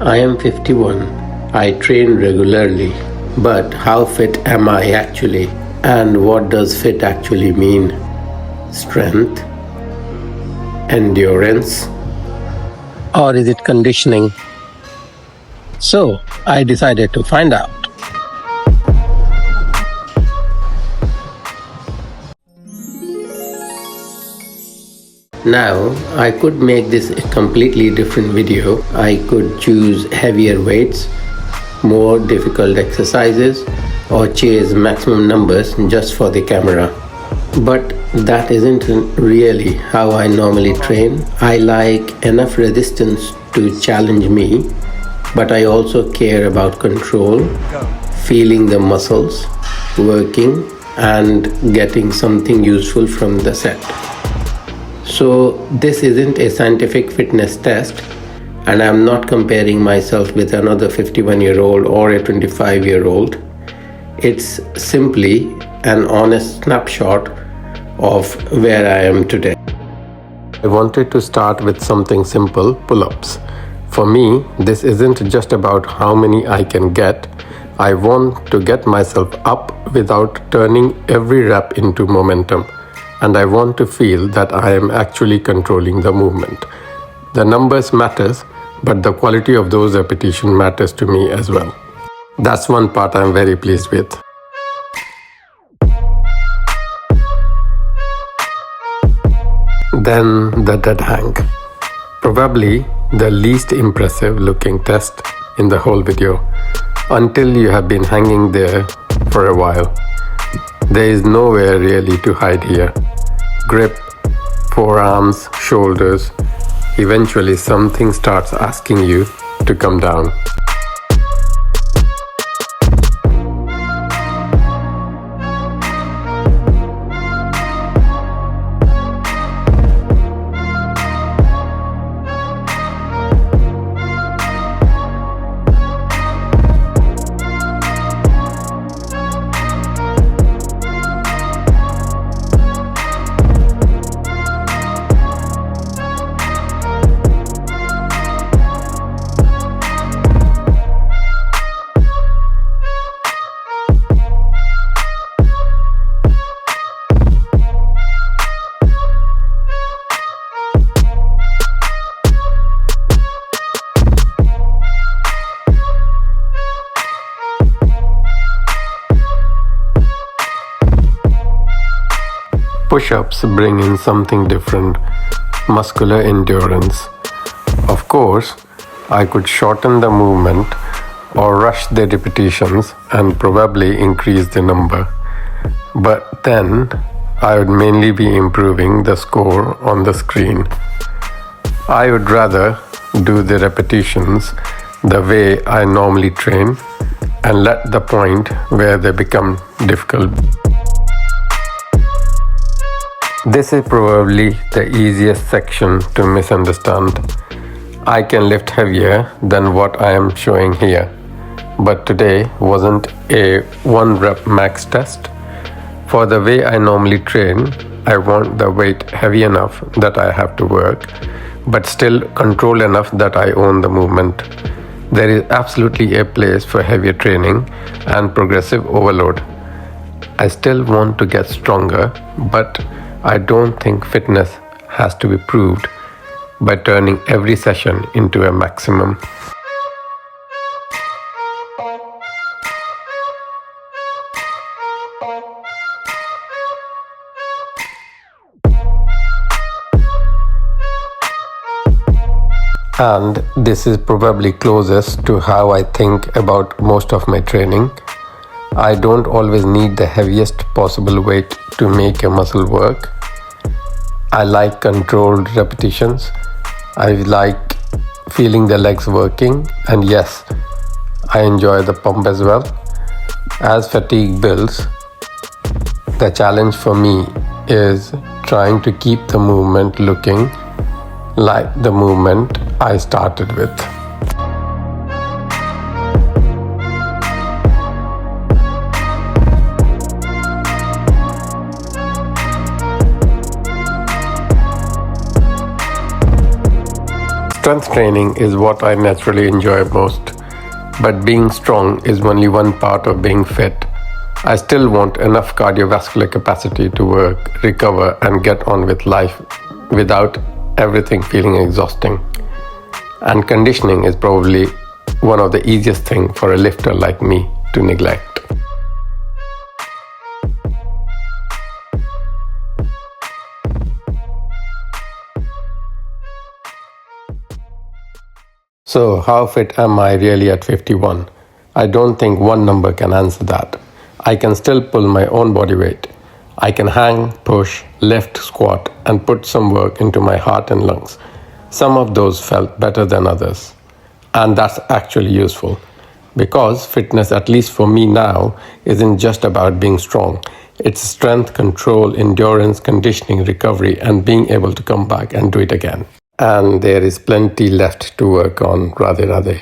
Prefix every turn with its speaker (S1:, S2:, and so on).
S1: I am 51. I train regularly. But how fit am I actually? And what does fit actually mean? Strength? Endurance? Or is it conditioning? So, I decided to find out. Now, I could make this a completely different video. I could choose heavier weights, more difficult exercises, or chase maximum numbers just for the camera. But that isn't really how I normally train. I like enough resistance to challenge me, but I also care about control, feeling the muscles, working, and getting something useful from the set. So this isn't a scientific fitness test, and I'm not comparing myself with another 51-year-old or a 25-year-old. It's simply an honest snapshot of where I am today. I wanted to start with something simple, pull-ups. For me, this isn't just about how many I can get. I want to get myself up without turning every rep into momentum. And I want to feel that I am actually controlling the movement. The numbers matters, but the quality of those repetitions matters to me as well. That's one part I'm very pleased with. Then the dead hang. Probably the least impressive looking test in the whole video, until you have been hanging there for a while. There is nowhere really to hide here. Grip, forearms, shoulders. Eventually something starts asking you to come down. Push-ups bring in something different, muscular endurance. Of course, I could shorten the movement or rush the repetitions and probably increase the number. But then, I would mainly be improving the score on the screen. I would rather do the repetitions the way I normally train and let the point where they become difficult. This is probably the easiest section to misunderstand. I can lift heavier than what I am showing here, but today wasn't a 1 rep max test. For the way I normally train, I want the weight heavy enough that I have to work, but still controlled enough that I own the movement. There is absolutely a place for heavier training and progressive overload. I still want to get stronger, but I don't think fitness has to be proved by turning every session into a maximum. And this is probably closest to how I think about most of my training. I don't always need the heaviest possible weight to make a muscle work. I like controlled repetitions. I like feeling the legs working, and yes, I enjoy the pump as well. As fatigue builds, the challenge for me is trying to keep the movement looking like the movement I started with. Strength training is what I naturally enjoy most, but being strong is only one part of being fit. I still want enough cardiovascular capacity to work, recover, and get on with life without everything feeling exhausting. And conditioning is probably one of the easiest things for a lifter like me to neglect. So, how fit am I really at 51? I don't think one number can answer that. I can still pull my own body weight. I can hang, push, lift, squat, and put some work into my heart and lungs. Some of those felt better than others. And that's actually useful. Because fitness, at least for me now, isn't just about being strong. It's strength, control, endurance, conditioning, recovery, and being able to come back and do it again. And there is plenty left to work on, Radhe Radhe.